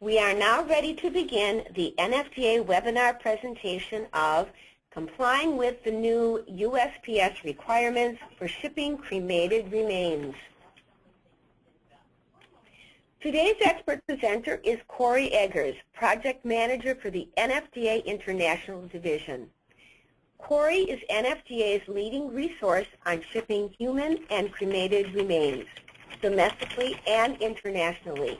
We are now ready to begin the NFDA webinar presentation of Complying with the New USPS Requirements for Shipping Cremated Remains. Today's expert presenter is Corey Eggers, Project Manager for the NFDA International Division. Corey is NFDA's leading resource on shipping human and cremated remains, domestically and internationally.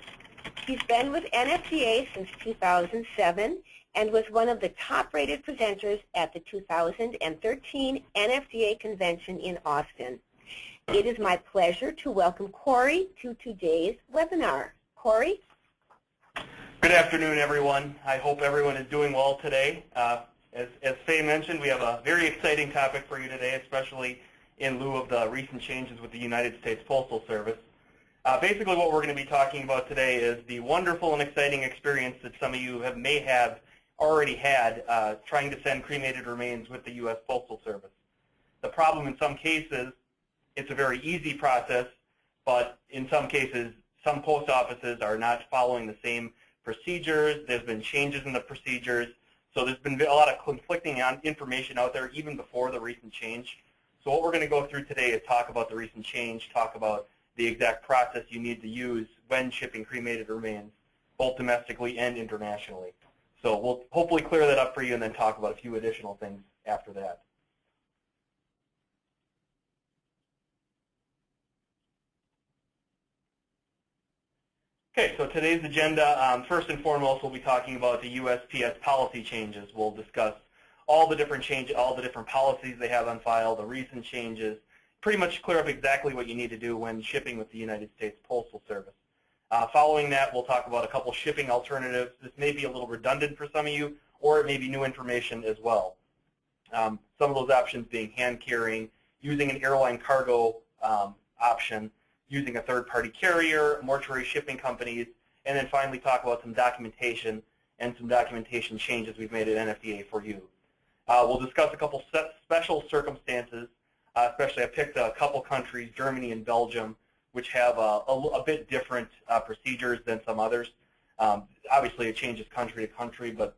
He's been with NFDA since 2007 and was one of the top-rated presenters at the 2013 NFDA Convention in Austin. It is my pleasure to welcome Corey to today's webinar. Corey? Good afternoon, everyone. I hope everyone is doing well today. As Faye mentioned, we have a very exciting topic for you today, especially in lieu of the recent changes with the United States Postal Service. Basically what we're going to be talking about today is the wonderful and exciting experience that some of you may have already had trying to send cremated remains with the U.S. Postal Service. The problem in some cases, it's a very easy process, but in some cases, some post offices are not following the same procedures. There's been changes in the procedures. So there's been a lot of conflicting information out there even before the recent change. So what we're going to go through today is talk about the recent change, talk about the exact process you need to use when shipping cremated remains, both domestically and internationally. So we'll hopefully clear that up for you and then talk about a few additional things after that. Okay, so today's agenda, first and foremost, we'll be talking about the USPS policy changes. We'll discuss all the different changes, all the different policies they have on file, the recent changes, pretty much clear up exactly what you need to do when shipping with the United States Postal Service. Following that, we'll talk about a couple shipping alternatives. This may be a little redundant for some of you, or it may be new information as well. Some of those options being hand carrying, using an airline cargo option, using a third-party carrier, mortuary shipping companies, and then finally talk about some documentation and some documentation changes we've made at NFDA for you. We'll discuss a couple special circumstances, especially I picked a couple countries, Germany and Belgium, which have a bit different procedures than some others. Obviously, it changes country to country, but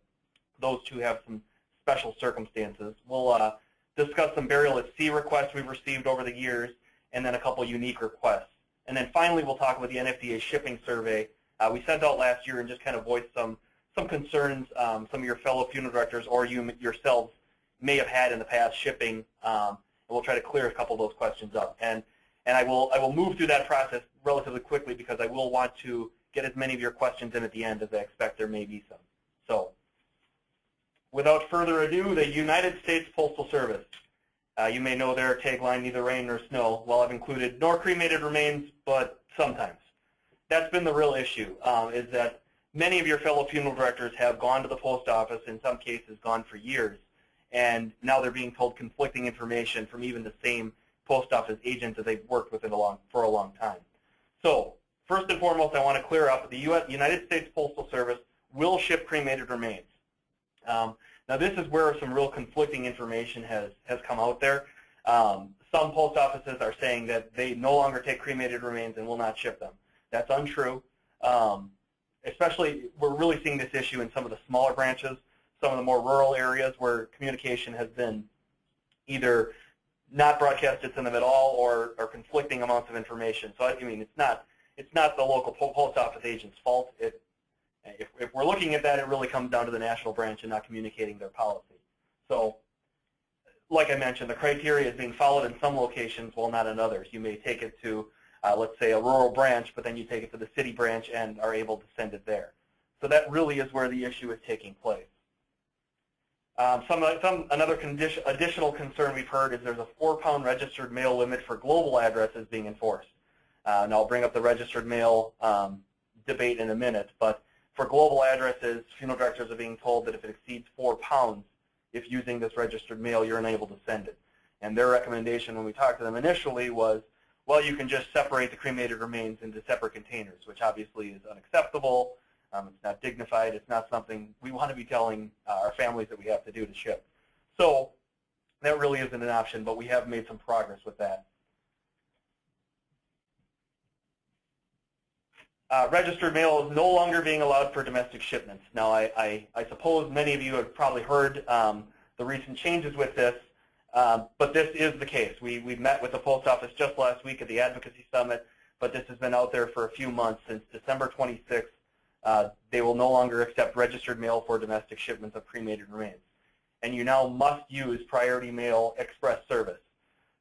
those two have some special circumstances. We'll discuss some burial at sea requests we've received over the years, and then a couple unique requests. And then finally, we'll talk about the NFDA shipping survey we sent out last year and just kind of voiced some concerns some of your fellow funeral directors or you yourselves may have had in the past shipping. And we'll try to clear a couple of those questions up. And I will move through that process relatively quickly because I will want to get as many of your questions in at the end as I expect there may be some. So without further ado, the United States Postal Service. You may know their tagline, neither rain nor snow. Well, I've included nor cremated remains, but sometimes. That's been the real issue, is that many of your fellow funeral directors have gone to the post office, in some cases gone for years, and now they're being told conflicting information from even the same post office agents that they've worked with for a long time. So first and foremost, I want to clear up the United States Postal Service will ship cremated remains. Now this is where some real conflicting information has come out there. Some post offices are saying that they no longer take cremated remains and will not ship them. That's untrue. Especially, we're really seeing this issue in some of the smaller branches, some of the more rural areas where communication has been either not broadcasted to them at all or conflicting amounts of information. So I mean, it's not the local post office agent's fault. If we're looking at that, it really comes down to the national branch and not communicating their policy. So, like I mentioned, the criteria is being followed in some locations while not in others. You may take it to, let's say, a rural branch, but then you take it to the city branch and are able to send it there. So that really is where the issue is taking place. Another additional concern we've heard is there's a 4-pound registered mail limit for global addresses being enforced. And I'll bring up the registered mail debate in a minute, but for global addresses, funeral directors are being told that if it exceeds 4 pounds, if using this registered mail, you're unable to send it. And their recommendation when we talked to them initially was, well, you can just separate the cremated remains into separate containers, which obviously is unacceptable. It's not dignified. It's not something we want to be telling our families that we have to do to ship. So that really isn't an option, but we have made some progress with that. registered mail is no longer being allowed for domestic shipments. Now, I suppose many of you have probably heard the recent changes with this, but this is the case. We met with the post office just last week at the Advocacy Summit, but this has been out there for a few months. Since December 26th, they will no longer accept registered mail for domestic shipments of cremated remains. And you now must use Priority Mail Express service.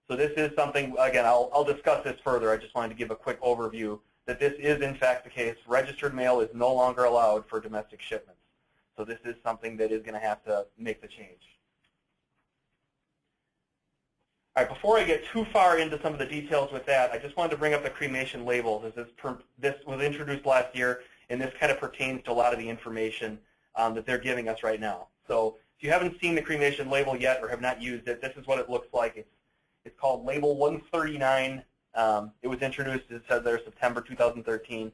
So this is something, again, I'll discuss this further. I just wanted to give a quick overview that this is in fact the case. Registered mail is no longer allowed for domestic shipments. So this is something that is going to have to make the change. All right, before I get too far into some of the details with that, I just wanted to bring up the cremation labels. As this was introduced last year, and this kind of pertains to a lot of the information that they're giving us right now. So if you haven't seen the cremation label yet or have not used it, this is what it looks like. It's called Label 139. It was introduced, it says there, September 2013.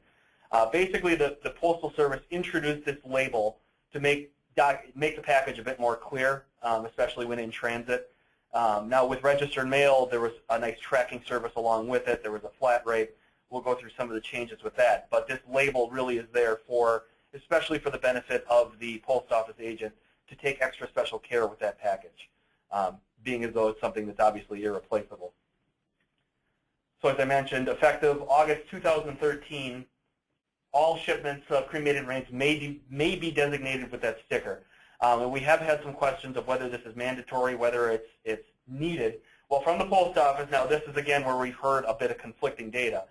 Basically, the Postal Service introduced this label to make the package a bit more clear, especially when in transit. Now, with registered mail, there was a nice tracking service along with it. There was a flat rate. We'll go through some of the changes with that. But this label really is there for, especially for the benefit of the post office agent, to take extra special care with that package, being as though it's something that's obviously irreplaceable. So as I mentioned, effective August 2013, all shipments of cremated remains may be designated with that sticker. And we have had some questions of whether this is mandatory, whether it's needed. Well, from the post office, now this is again where we've heard a bit of conflicting data.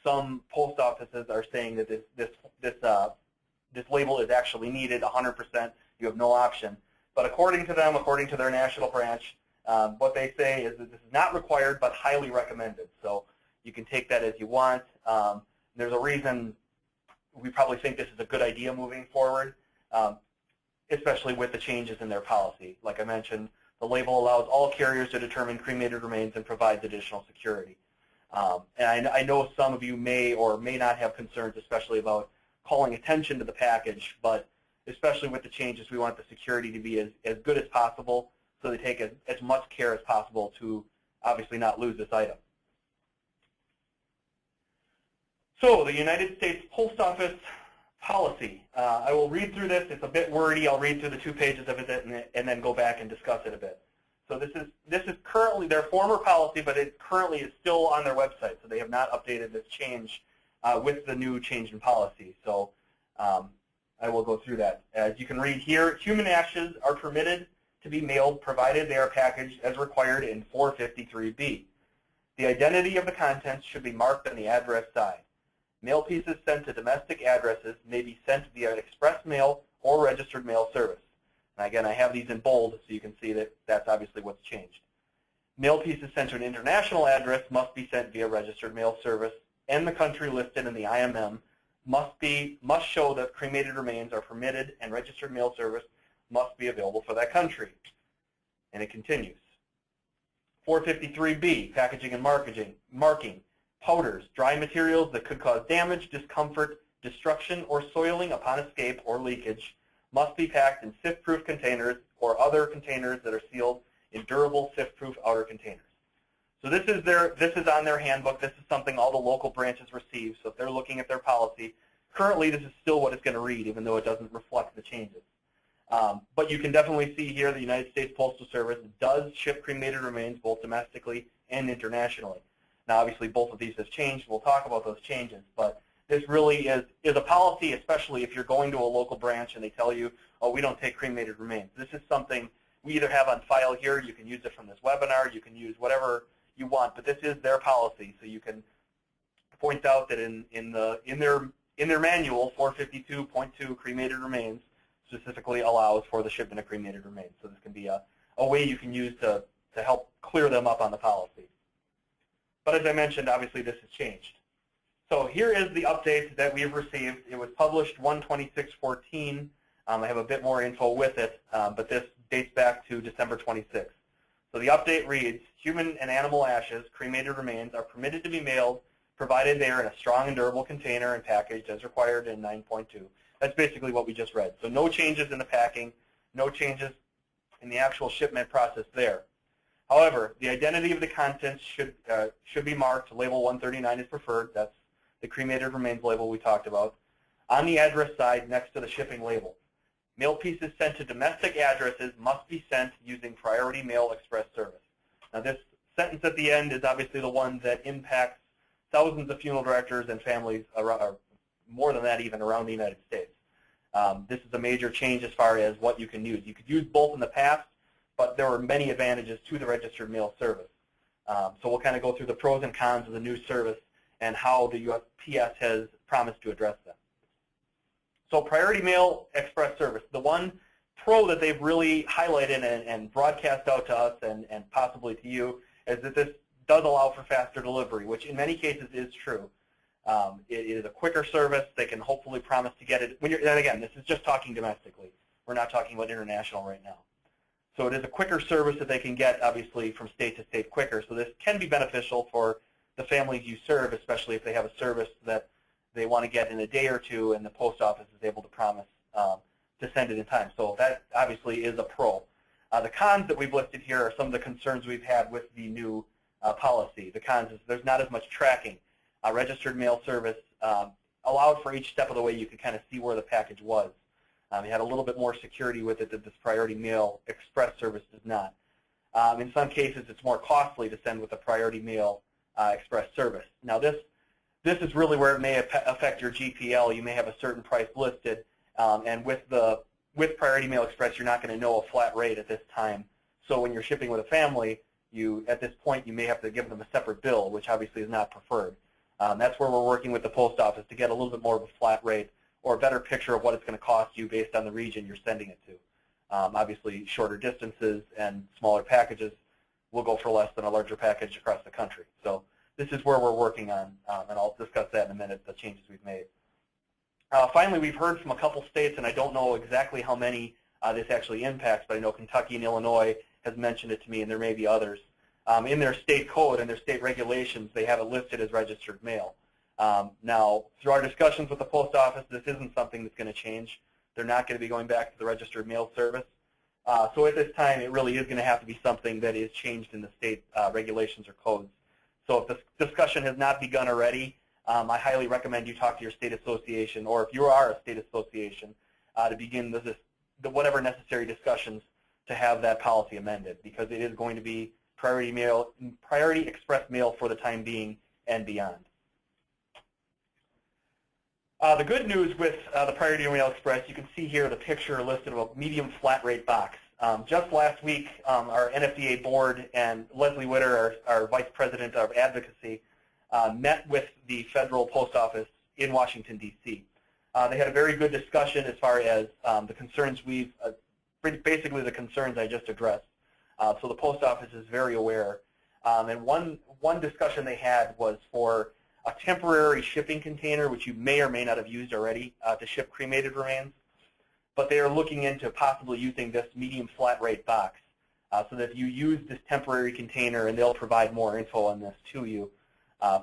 Some post offices are saying that this label is actually needed 100%. You have no option. But according to them, according to their national branch, what they say is that this is not required but highly recommended. So you can take that as you want. There's a reason we probably think this is a good idea moving forward, especially with the changes in their policy. Like I mentioned, the label allows all carriers to determine cremated remains and provides additional security. And I know some of you may or may not have concerns, especially about calling attention to the package, but especially with the changes, we want the security to be as good as possible, so they take as much care as possible to obviously not lose this item. So the United States Post Office policy. I will read through this. It's a bit wordy. I'll read through the 2 pages of it and then go back and discuss it a bit. So this is currently their former policy, but it currently is still on their website. So they have not updated this change with the new change in policy. So I will go through that. As you can read here, human ashes are permitted to be mailed provided they are packaged as required in 453B. The identity of the contents should be marked on the address side. Mail pieces sent to domestic addresses may be sent via express mail or registered mail service. And again, I have these in bold so you can see that that's obviously what's changed. Mail pieces sent to an international address must be sent via registered mail service, and the country listed in the IMM must show that cremated remains are permitted, and registered mail service must be available for that country. And it continues. 453B, packaging and marking. Powders, dry materials that could cause damage, discomfort, destruction, or soiling upon escape or leakage must be packed in sift-proof containers or other containers that are sealed in durable sift-proof outer containers. So this is on their handbook. This is something all the local branches receive. So if they're looking at their policy, currently this is still what it's going to read, even though it doesn't reflect the changes. But you can definitely see here the United States Postal Service does ship cremated remains both domestically and internationally. Now, obviously, both of these have changed. We'll talk about those changes. But this really is a policy, especially if you're going to a local branch and they tell you, oh, we don't take cremated remains. This is something we either have on file here. You can use it from this webinar. You can use whatever you want. But this is their policy. So you can point out that in their manual, 452.2 cremated remains specifically allows for the shipment of cremated remains. So this can be a way you can use to help clear them up on the policy. But as I mentioned, obviously this has changed. So here is the update that we've received. It was published 1/26/14. I have a bit more info with it, but this dates back to December 26th. So the update reads, human and animal ashes, cremated remains, are permitted to be mailed, provided they are in a strong and durable container and packaged as required in 9.2. That's basically what we just read. So no changes in the packing, no changes in the actual shipment process there. However, the identity of the contents should be marked. Label 139 is preferred. the cremated remains label we talked about. On the address side, next to the shipping label, mail pieces sent to domestic addresses must be sent using priority mail express service. Now this sentence at the end is obviously the one that impacts thousands of funeral directors and families, or more than that even, around the United States. This is a major change as far as what you can use. You could use both in the past, but there were many advantages to the registered mail service. So we'll kind of go through the pros and cons of the new service and how the USPS has promised to address them. So priority mail express service, the one pro that they've really highlighted and broadcast out to us and possibly to you is that this does allow for faster delivery, which in many cases is true. It is a quicker service. They can hopefully promise to get it. And again, this is just talking domestically. We're not talking about international right now. So it is a quicker service that they can get, obviously, from state to state quicker. So this can be beneficial for the families you serve, especially if they have a service that they want to get in a day or two and the post office is able to promise to send it in time. So that obviously is a pro. The cons that we've listed here are some of the concerns we've had with the new policy. The cons is there's not as much tracking. Registered mail service allowed for each step of the way you could kind of see where the package was. It had a little bit more security with it that this priority mail express service does not. In some cases, it's more costly to send with a priority mail express service. Now this is really where it may affect your GPL. You may have a certain price listed, and with priority mail express, you're not going to know a flat rate at this time. So when you're shipping with a family, at this point you may have to give them a separate bill, which obviously is not preferred. That's where we're working with the post office to get a little bit more of a flat rate or a better picture of what it's going to cost you based on the region you're sending it to. Obviously, shorter distances and smaller packages will go for less than a larger package across the country. So this is where we're working on, and I'll discuss that in a minute, the changes we've made. Finally, we've heard from a couple states, and I don't know exactly how many this actually impacts, but I know Kentucky and Illinois has mentioned it to me, and there may be others. In their state code and their state regulations, they have it listed as registered mail. Now, through our discussions with the post office, this isn't something that's going to change. They're not going to be going back to the registered mail service. So at this time, it really is going to have to be something that is changed in the state regulations or codes. So if this discussion has not begun already, I highly recommend you talk to your state association, or if you are a state association, to begin whatever necessary discussions to have that policy amended, because it is going to be priority express mail for the time being and beyond. The good news with the Priority Mail Express, you can see here the picture listed of a medium flat rate box. Just last week, our NFDA board and Leslie Witter, our Vice President of Advocacy, met with the Federal Post Office in Washington, D.C. They had a very good discussion as far as the concerns basically the concerns I just addressed. So the Post Office is very aware. And one discussion they had was for a temporary shipping container, which you may or may not have used already to ship cremated remains. But they are looking into possibly using this medium flat rate box so that if you use this temporary container, and they'll provide more info on this to you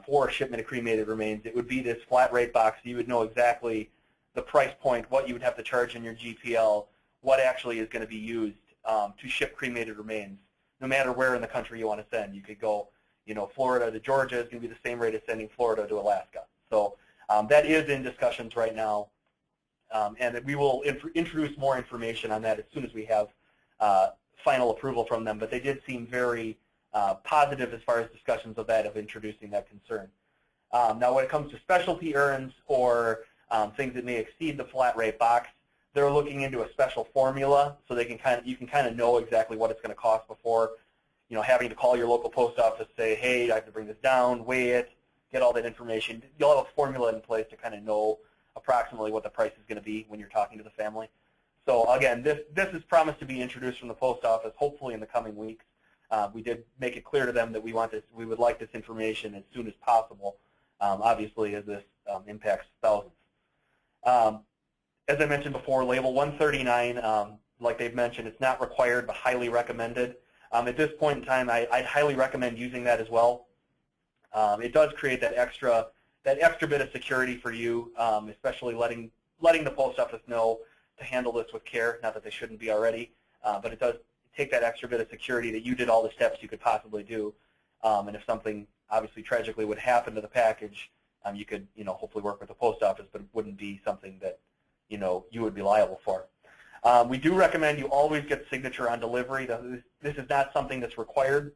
for shipment of cremated remains, it would be this flat rate box. So you would know exactly the price point, what you would have to charge in your GPL, what actually is going to be used to ship cremated remains, no matter where in the country you want to send. You could go, Florida to Georgia is going to be the same rate as sending Florida to Alaska. So that is in discussions right now, and we will introduce more information on that as soon as we have final approval from them. But they did seem very positive as far as discussions of introducing that concern. Now, when it comes to specialty urns or things that may exceed the flat rate box, they're looking into a special formula so you can kind of know exactly what it's going to cost before having to call your local post office, say, hey, I have to bring this down, weigh it, get all that information. You'll have a formula in place to kind of know approximately what the price is going to be when you're talking to the family. So again, this is promised to be introduced from the post office, hopefully in the coming weeks. We did make it clear to them that we would like this information as soon as possible, obviously, as this impacts thousands. As I mentioned before, label 139, like they've mentioned, it's not required but highly recommended. At this point in time, I'd highly recommend using that as well. It does create that extra bit of security for you, especially letting the post office know to handle this with care. Not that they shouldn't be already, but it does take that extra bit of security that you did all the steps you could possibly do. And if something obviously tragically would happen to the package, You could, hopefully work with the post office, but it wouldn't be something that, you would be liable for. We do recommend you always get signature on delivery. This is not something that's required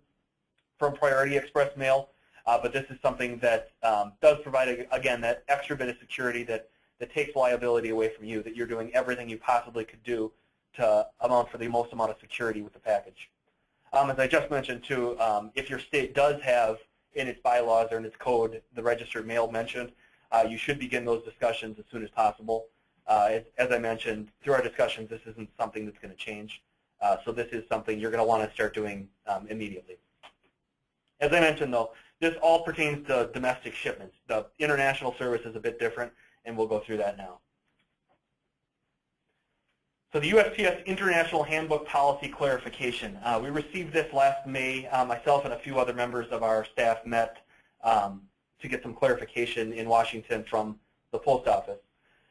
from Priority Express mail, but this is something that does provide, again, that extra bit of security that takes liability away from you, that you're doing everything you possibly could do to amount for the most amount of security with the package. As I just mentioned, too, if your state does have in its bylaws or in its code the registered mail mentioned, you should begin those discussions as soon as possible. As I mentioned, through our discussions, this isn't something that's going to change. So this is something you're going to want to start doing immediately. As I mentioned, though, this all pertains to domestic shipments. The international service is a bit different, and we'll go through that now. So the USPS International Handbook Policy Clarification. We received this last May. Myself and a few other members of our staff met to get some clarification in Washington from the post office.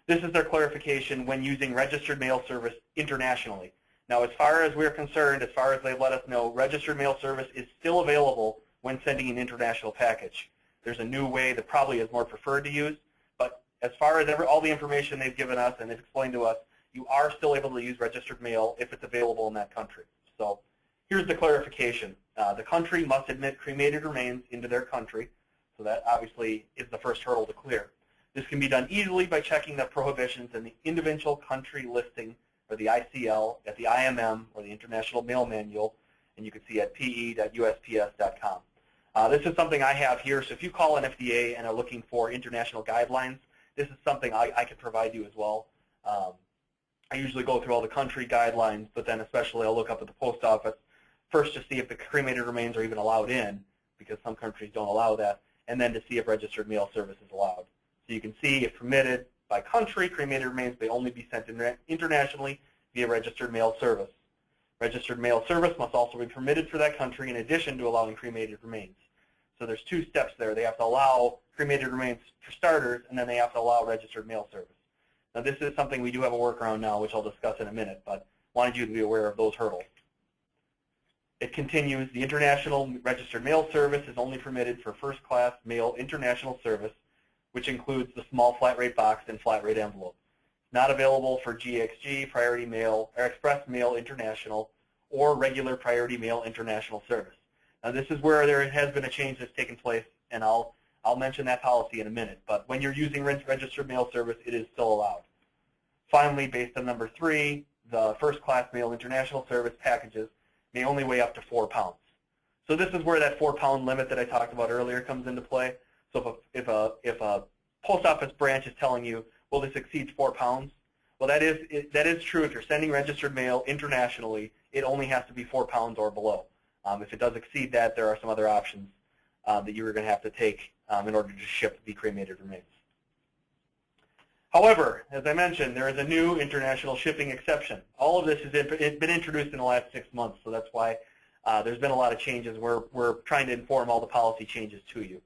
This is their clarification when using registered mail service internationally. Now, as far as we're concerned, as far as they've let us know, registered mail service is still available when sending an international package. There's a new way that probably is more preferred to use, but as far as all the information they've given us and they've explained to us, you are still able to use registered mail if it's available in that country. So here's the clarification. The country must admit cremated remains into their country, so that obviously is the first hurdle to clear. This can be done easily by checking the prohibitions in the individual country listing, or the ICL, at the IMM, or the International Mail Manual, and you can see at pe.usps.com. This is something I have here, so if you call NFDA and are looking for international guidelines, this is something I could provide you as well. I usually go through all the country guidelines, but then especially I'll look up at the post office first to see if the cremated remains are even allowed in, because some countries don't allow that, and then to see if registered mail service is allowed. So you can see if permitted by country, cremated remains may only be sent internationally via registered mail service. Registered mail service must also be permitted for that country in addition to allowing cremated remains. So there's two steps there. They have to allow cremated remains for starters, and then they have to allow registered mail service. Now this is something we do have a workaround now, which I'll discuss in a minute, but wanted you to be aware of those hurdles. It continues, the international registered mail service is only permitted for first-class mail international service, which includes the small flat rate box and flat rate envelope. Not available for GXG, Priority Mail, or Express Mail International, or regular Priority Mail International service. Now this is where there has been a change that's taken place, and I'll mention that policy in a minute, but when you're using registered mail service, it is still allowed. Finally, based on number 3, the first-class mail international service packages may only weigh up to 4 pounds. So this is where that 4-pound limit that I talked about earlier comes into play. So if a post office branch is telling you, well, this exceeds 4 pounds, well, that is true. If you're sending registered mail internationally, it only has to be 4 pounds or below. If it does exceed that, there are some other options that you're going to have to take in order to ship the cremated remains. However, as I mentioned, there is a new international shipping exception. All of this has been introduced in the last 6 months, so that's why there's been a lot of changes. We're trying to inform all the policy changes to you.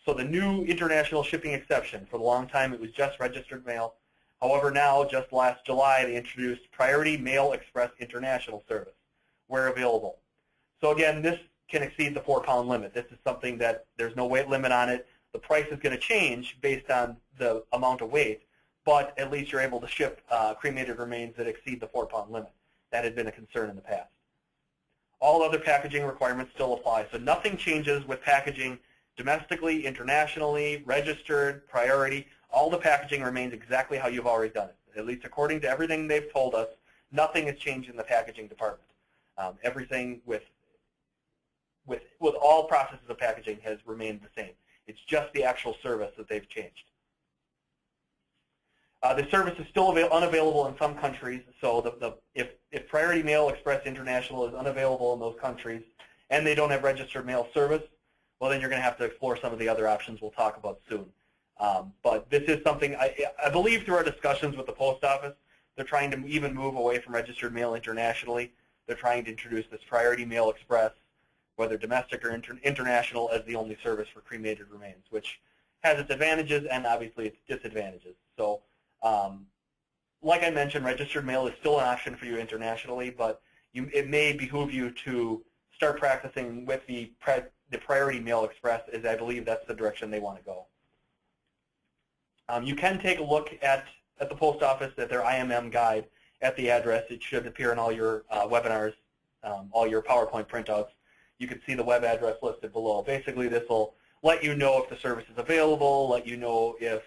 So the new international shipping exception, for a long time it was just registered mail. However, now, just last July, they introduced Priority Mail Express International service, where available. So again, this can exceed the 4-pound limit. This is something that there's no weight limit on it. The price is going to change based on the amount of weight, but at least you're able to ship cremated remains that exceed the 4-pound limit. That had been a concern in the past. All other packaging requirements still apply, so nothing changes with packaging domestically, internationally, registered, priority. All the packaging remains exactly how you've always done it. At least according to everything they've told us, nothing has changed in the packaging department. Everything with all processes of packaging has remained the same. It's just the actual service that they've changed. The service is still unavailable in some countries, so if Priority Mail Express International is unavailable in those countries and they don't have registered mail service, well, then you're going to have to explore some of the other options we'll talk about soon. But this is something, I believe through our discussions with the post office, they're trying to even move away from registered mail internationally. They're trying to introduce this Priority Mail Express, whether domestic or international, as the only service for cremated remains, which has its advantages and obviously its disadvantages. So like I mentioned, registered mail is still an option for you internationally, but it may behoove you to start practicing with the Priority Mail Express, as I believe that's the direction they want to go. You can take a look at the post office at their IMM guide at the address. It should appear in all your webinars, all your PowerPoint printouts. You can see the web address listed below. Basically, this will let you know if the service is available, let you know if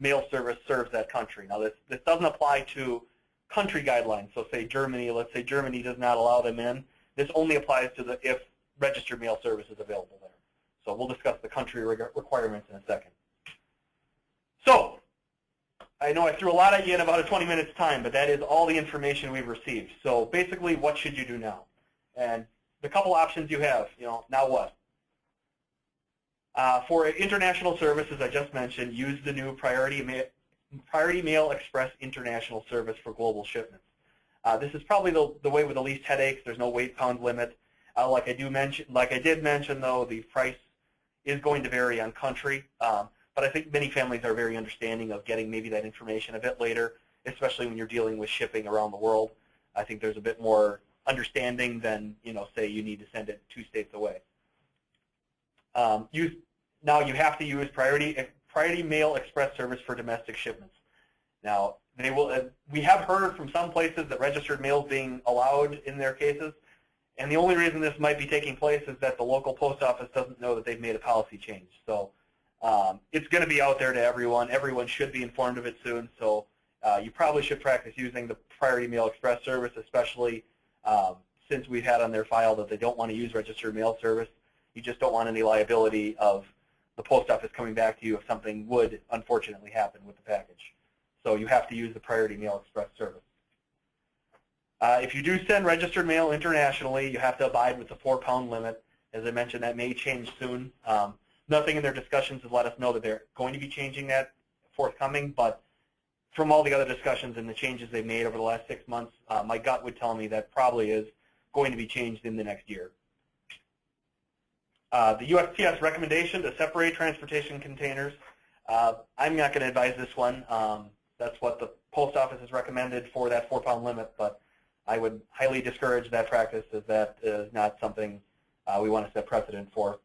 mail service serves that country. Now, this doesn't apply to country guidelines. So say Germany, let's say Germany does not allow them in. This only applies to if registered mail service is available there. So we'll discuss the country requirements in a second. So I know I threw a lot at you in about a 20 minutes time, but that is all the information we've received. So basically, what should you do now? And the couple options you have, now what? For international services, I just mentioned, use the new Priority Mail Express International Service for global shipments. This is probably the way with the least headaches. There's no weight pound limit. Like I did mention, though, the price is going to vary on country. But I think many families are very understanding of getting maybe that information a bit later, especially when you're dealing with shipping around the world. I think there's a bit more understanding than, say you need to send it 2 states away. Now you have to use Priority Mail Express Service for domestic shipments. Now, we have heard from some places that registered mail is being allowed in their cases, and the only reason this might be taking place is that the local post office doesn't know that they've made a policy change. So it's going to be out there to everyone. Everyone should be informed of it soon, so you probably should practice using the Priority Mail Express Service, especially since we've had on their file that they don't want to use registered mail service. You just don't want any liability of the post office coming back to you if something would unfortunately happen with the package. So you have to use the Priority Mail Express Service. If you do send registered mail internationally, you have to abide with the 4-pound limit. As I mentioned, that may change soon. Nothing in their discussions has let us know that they're going to be changing that forthcoming, but from all the other discussions and the changes they've made over the last 6 months, my gut would tell me that probably is going to be changed in the next year. The USPS recommendation to separate transportation containers, I'm not going to advise this one. That's what the post office has recommended for that 4-pound limit, but I would highly discourage that practice, as that is not something we want to set precedent for.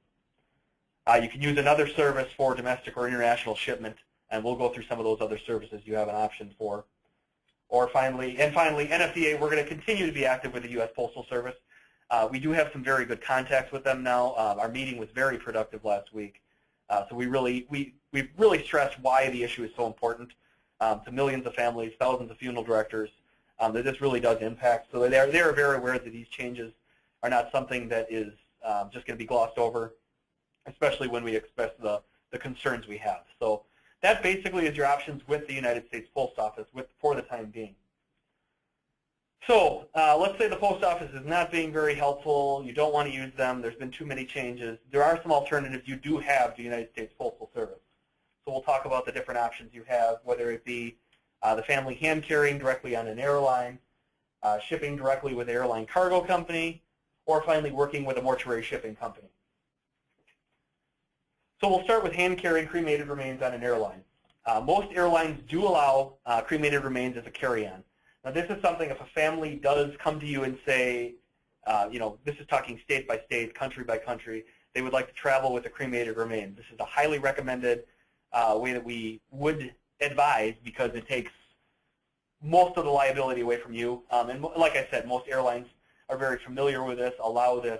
You can use another service for domestic or international shipment, and we'll go through some of those other services you have an option for. Or finally, NFDA, we're going to continue to be active with the U.S. Postal Service. We do have some very good contacts with them now. Our meeting was very productive last week. So we really stressed why the issue is so important to millions of families, thousands of funeral directors, that this really does impact. So they're very aware that these changes are not something that is just going to be glossed over, especially when we express the concerns we have. So that basically is your options with the United States Post Office for the time being. So let's say the post office is not being very helpful. You don't want to use them. There's been too many changes. There are some alternatives you do have to the United States Postal Service. So we'll talk about the different options you have, whether it be the family hand carrying directly on an airline, shipping directly with an airline cargo company, or finally working with a mortuary shipping company. So we'll start with hand carrying cremated remains on an airline. Most airlines do allow cremated remains as a carry-on. Now, this is something if a family does come to you and say, this is talking state by state, country by country, they would like to travel with a cremated remains. This is a highly recommended way that we would advise, because it takes most of the liability away from you. And like I said, most airlines are very familiar with this, allow this,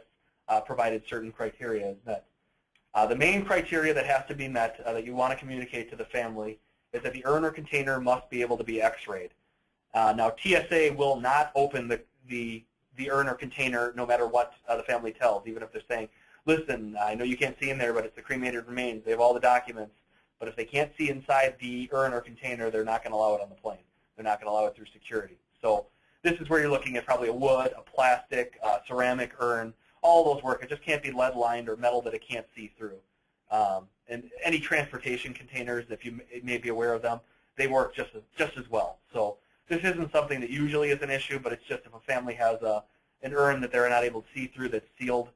provided certain criteria is met. The main criteria that has to be met that you want to communicate to the family is that the urn or container must be able to be x-rayed. Now, TSA will not open the urn or container no matter what the family tells, even if they're saying, listen, I know you can't see in there, but it's the cremated remains. They have all the documents. But if they can't see inside the urn or container, they're not going to allow it on the plane. They're not going to allow it through security. So this is where you're looking at probably a wood, a plastic, ceramic urn. All those work. It just can't be lead-lined or metal that it can't see through. And any transportation containers, if you may be aware of them, they work just as well. So this isn't something that usually is an issue, but it's just if a family has an urn that they're not able to see through that's sealed,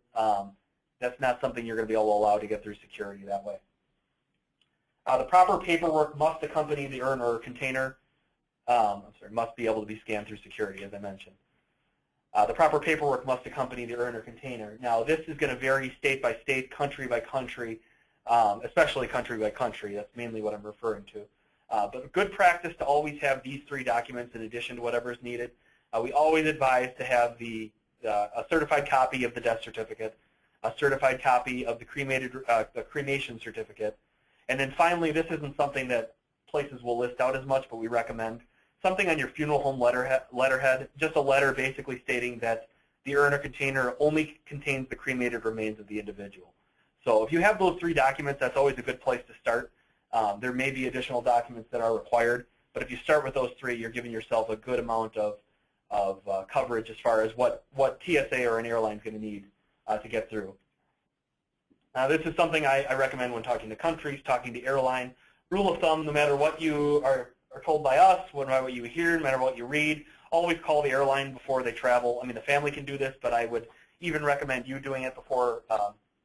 that's not something you're going to be able to allow to get through security that way. The proper paperwork must accompany the urn or container. Must be able to be scanned through security, as I mentioned. The proper paperwork must accompany the urn or container. Now, this is going to vary state by state, country by country, especially country by country. That's mainly what I'm referring to. But good practice to always have these 3 documents in addition to whatever is needed. We always advise to have a certified copy of the death certificate, a certified copy of the cremation certificate, and then finally, this isn't something that places will list out as much, but we recommend something on your funeral home letterhead, just a letter basically stating that the urn or container only contains the cremated remains of the individual. So if you have those 3 documents, that's always a good place to start. There may be additional documents that are required, but if you start with those 3, you're giving yourself a good amount of coverage as far as what TSA or an airline is going to need to get through. This is something I recommend when talking to countries, talking to airline. Rule of thumb, no matter what you are told by us, no matter what you hear, no matter what you read, always call the airline before they travel. I mean, the family can do this, but I would even recommend you doing it before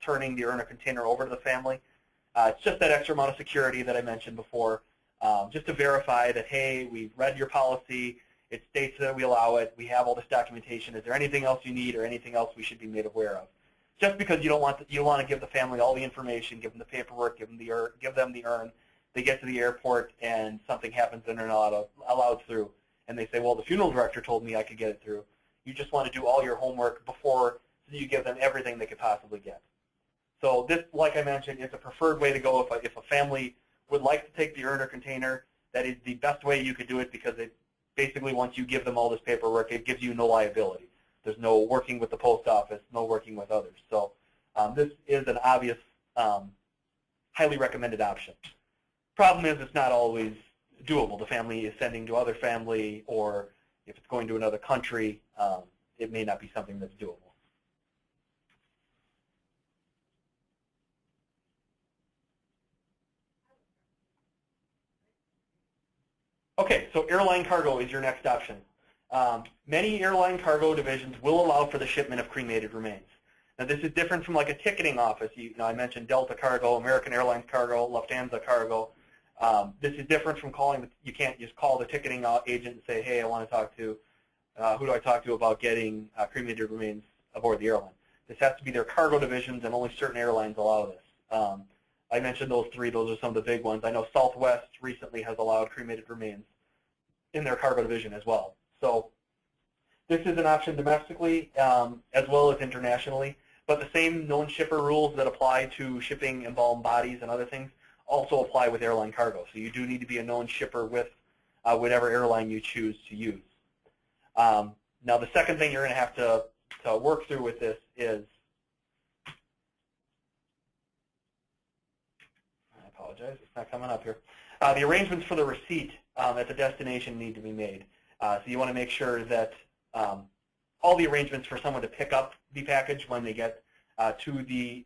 turning the urn or container over to the family. It's just that extra amount of security that I mentioned before, just to verify that, hey, we've read your policy, it states that we allow it, we have all this documentation, is there anything else you need or anything else we should be made aware of? Just because you don't want to give the family all the information, give them the paperwork, give them the urn, they get to the airport and something happens and they're not allowed through, and they say, well, the funeral director told me I could get it through. You just want to do all your homework before so you give them everything they could possibly get. So this, like I mentioned, is a preferred way to go if a family would like to take the urn or container. That is the best way you could do it, because it basically, once you give them all this paperwork, it gives you no liability. There's no working with the post office, no working with others. So this is an obvious, highly recommended option. Problem is, it's not always doable. The family is sending to other family, or if it's going to another country, it may not be something that's doable. Okay, so airline cargo is your next option. Many airline cargo divisions will allow for the shipment of cremated remains. Now, this is different from like a ticketing office. I mentioned Delta Cargo, American Airlines Cargo, Lufthansa Cargo. This is different from calling. You can't just call the ticketing agent and say, hey, I want to talk to, who do I talk to about getting cremated remains aboard the airline? This has to be their cargo divisions, and only certain airlines allow this. I mentioned those 3. Those are some of the big ones. I know Southwest recently has allowed cremated remains in their cargo division as well. So this is an option domestically as well as internationally, but the same known shipper rules that apply to shipping embalmed bodies and other things also apply with airline cargo. So you do need to be a known shipper with whatever airline you choose to use. Now, the second thing you're going to have to work through with this is, I apologize, it's not coming up here. The arrangements for the receipt at the destination need to be made. So you want to make sure that all the arrangements for someone to pick up the package when they get to the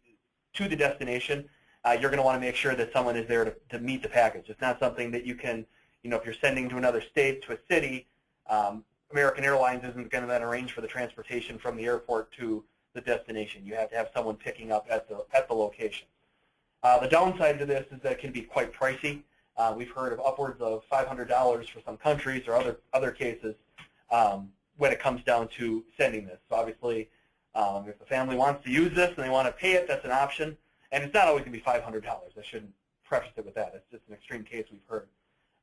destination, you're going to want to make sure that someone is there to meet the package. It's not something that you can, if you're sending to another state, to a city, American Airlines isn't going to then arrange for the transportation from the airport to the destination. You have to have someone picking up at the location. The downside to this is that it can be quite pricey. We've heard of upwards of $500 for some countries or other cases when it comes down to sending this. So obviously, if the family wants to use this and they want to pay it, that's an option. And it's not always going to be $500. I shouldn't preface it with that. It's just an extreme case we've heard.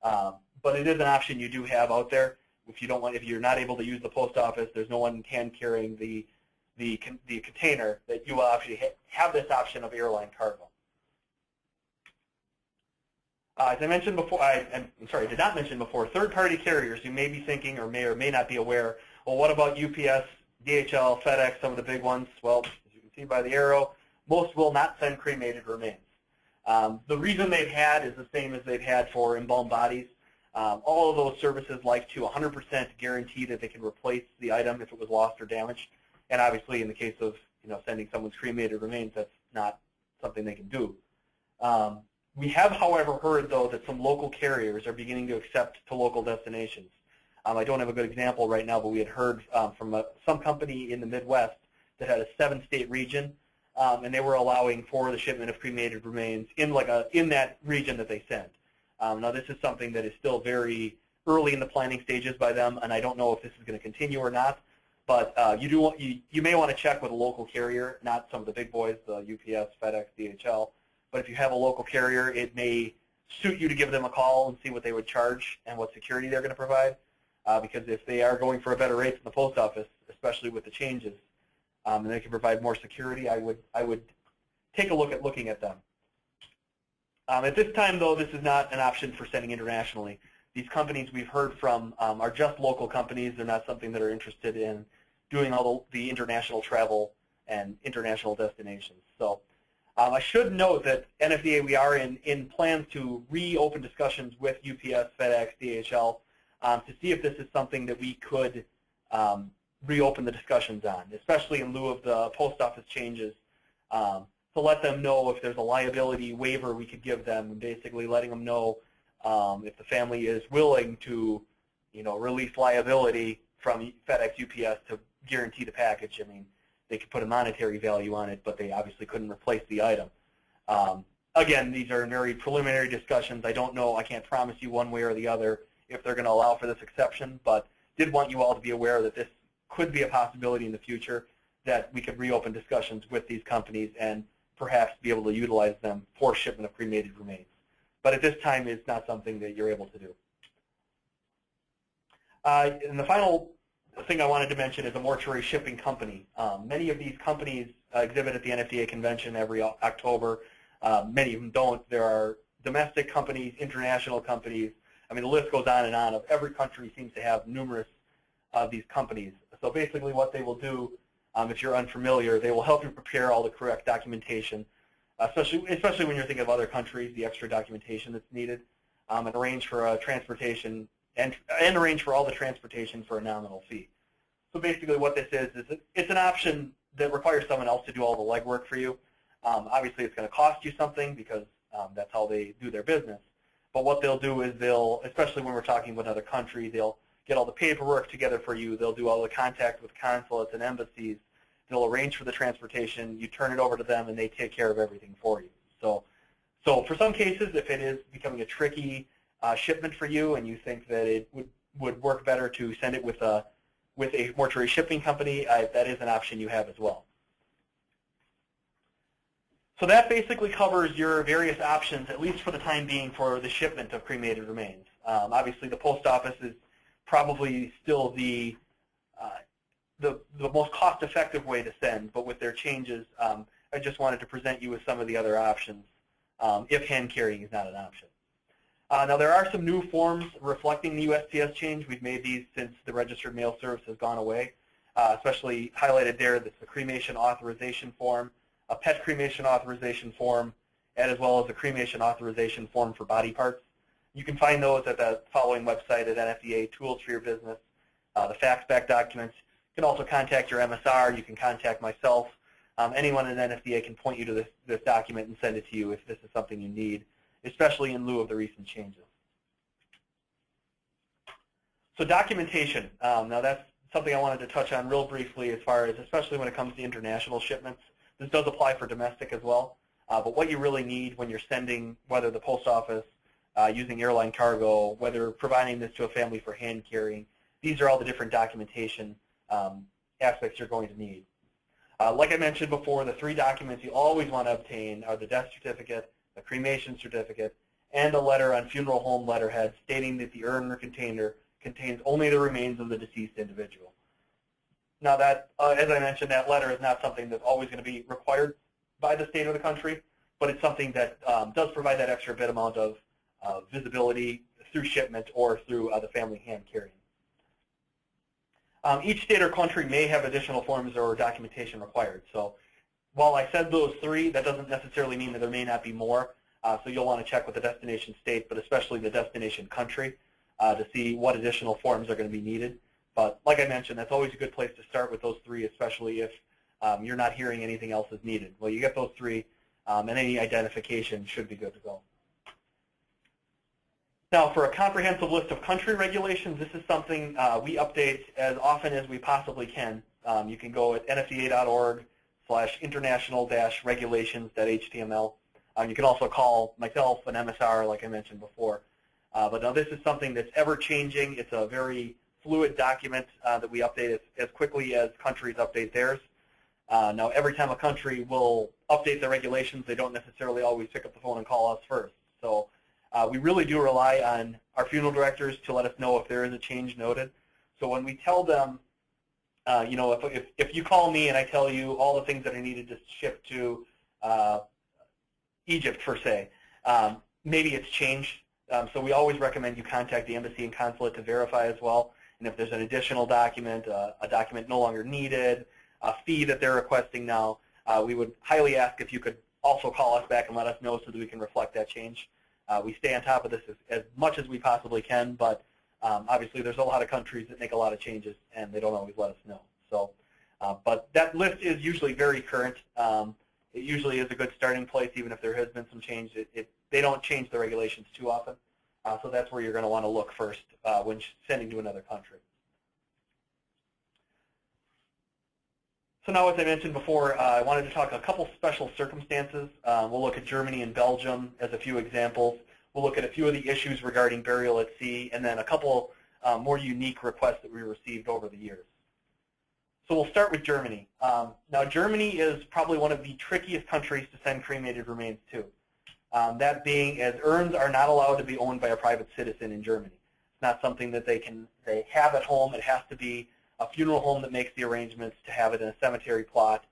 But it is an option you do have out there. If you're not able to use the post office, there's no one hand carrying the container, that you will actually have this option of airline cargo. As I mentioned before, did not mention before, third-party carriers, you may be thinking or may not be aware, well, what about UPS, DHL, FedEx, some of the big ones? Well, as you can see by the arrow, most will not send cremated remains. The reason they've had is the same as they've had for embalmed bodies. All of those services like to 100% guarantee that they can replace the item if it was lost or damaged. And obviously, in the case of sending someone's cremated remains, that's not something they can do. We have, however, heard, though, that some local carriers are beginning to accept to local destinations. I don't have a good example right now, but we had heard from some company in the Midwest that had a 7-state region, and they were allowing for the shipment of cremated remains in that region that they send. Now, this is something that is still very early in the planning stages by them, and I don't know if this is going to continue or not. But you may want to check with a local carrier, not some of the big boys, the UPS, FedEx, DHL. But if you have a local carrier, it may suit you to give them a call and see what they would charge and what security they're going to provide. Because if they are going for a better rate than the post office, especially with the changes, and they can provide more security, I would take a look at looking at them. At this time, though, this is not an option for sending internationally. These companies we've heard from are just local companies. They're not something that are interested in doing all the international travel and international destinations. So I should note that NFDA, we are in plans to reopen discussions with UPS, FedEx, DHL to see if this is something that we could reopen the discussions on, especially in lieu of the post office changes, to let them know if there's a liability waiver we could give them, basically letting them know if the family is willing to, release liability from FedEx, UPS to guarantee the package. I mean, they could put a monetary value on it, but they obviously couldn't replace the item. Again, these are very preliminary discussions. I don't know, I can't promise you one way or the other if they're going to allow for this exception, but did want you all to be aware that this could be a possibility in the future, that we could reopen discussions with these companies and perhaps be able to utilize them for shipment of cremated remains. But at this time, it's not something that you're able to do. And the final thing I wanted to mention is a mortuary shipping company. Many of these companies exhibit at the NFDA convention every October. Many of them don't. There are domestic companies, international companies. I mean, the list goes on and on. Of every country seems to have numerous of these companies. So basically what they will do, if you're unfamiliar, they will help you prepare all the correct documentation, especially when you're thinking of other countries, the extra documentation that's needed, and arrange for transportation and arrange for all the transportation for a nominal fee. So basically what this is it's an option that requires someone else to do all the legwork for you. Obviously it's going to cost you something because that's how they do their business. But what they'll do is especially when we're talking about another country, they'll get all the paperwork together for you. They'll do all the contact with consulates and embassies. They'll arrange for the transportation. You turn it over to them, and they take care of everything for you. So for some cases, if it is becoming a tricky shipment for you, and you think that it would work better to send it with a mortuary shipping company, that is an option you have as well. So that basically covers your various options, at least for the time being, for the shipment of cremated remains. Obviously, the post office is probably still the most cost-effective way to send, but with their changes, I just wanted to present you with some of the other options if hand carrying is not an option. Now, there are some new forms reflecting the USPS change. We've made these since the registered mail service has gone away, especially highlighted there. That's the cremation authorization form, a pet cremation authorization form, and as well as a cremation authorization form for body parts. You can find those at the following website at NFDA Tools for Your Business. The fax-back documents. You can also contact your MSR. You can contact myself. Anyone at NFDA can point you to this document and send it to you if this is something you need, especially in lieu of the recent changes. So documentation. Now that's something I wanted to touch on real briefly as far as, especially when it comes to international shipments. This does apply for domestic as well. But what you really need when you're sending, whether the post office, using airline cargo, whether providing this to a family for hand carrying, these are all the different documentation aspects you're going to need. Like I mentioned before, the three documents you always want to obtain are the death certificate, the cremation certificate, and a letter on funeral home letterhead stating that the urn or container contains only the remains of the deceased individual. Now that, as I mentioned, that letter is not something that's always going to be required by the state or the country, but it's something that does provide that extra bit amount of visibility through shipment or through the family hand carrying. Each state or country may have additional forms or documentation required. So while I said those three, that doesn't necessarily mean that there may not be more. So you'll want to check with the destination state, but especially the destination country, to see what additional forms are going to be needed. But like I mentioned, that's always a good place to start with those three, especially if you're not hearing anything else is needed. Well, you get those three, and any identification should be good to go. Now, for a comprehensive list of country regulations, this is something we update as often as we possibly can. You can go at nfda.org/international-regulations.html. You can also call myself, an MSR, like I mentioned before. But now this is something that's ever-changing. It's a very fluid document that we update as quickly as countries update theirs. Now, every time a country will update their regulations, they don't necessarily always pick up the phone and call us first. So We really do rely on our funeral directors to let us know if there is a change noted. So when we tell them, you know, if you call me and I tell you all the things that I needed to ship to Egypt, per se, maybe it's changed. So we always recommend you contact the embassy and consulate to verify as well. And if there's an additional document, a document no longer needed, a fee that they're requesting now, we would highly ask if you could also call us back and let us know so that we can reflect that change. We stay on top of this as much as we possibly can, but obviously there's a lot of countries that make a lot of changes and they don't always let us know. So, but that list is usually very current. It usually is a good starting place, even if there has been some change. They don't change the regulations too often. So that's where you're going to want to look first when sending to another country. So now, as I mentioned before, I wanted to talk a couple special circumstances. We'll look at Germany and Belgium as a few examples. We'll look at a few of the issues regarding burial at sea, and then a couple more unique requests that we received over the years. So we'll start with Germany. Now, Germany is probably one of the trickiest countries to send cremated remains to. That being, as urns are not allowed to be owned by a private citizen in Germany. It's not something that they have at home. It has to be a funeral home that makes the arrangements to have it in a cemetery plot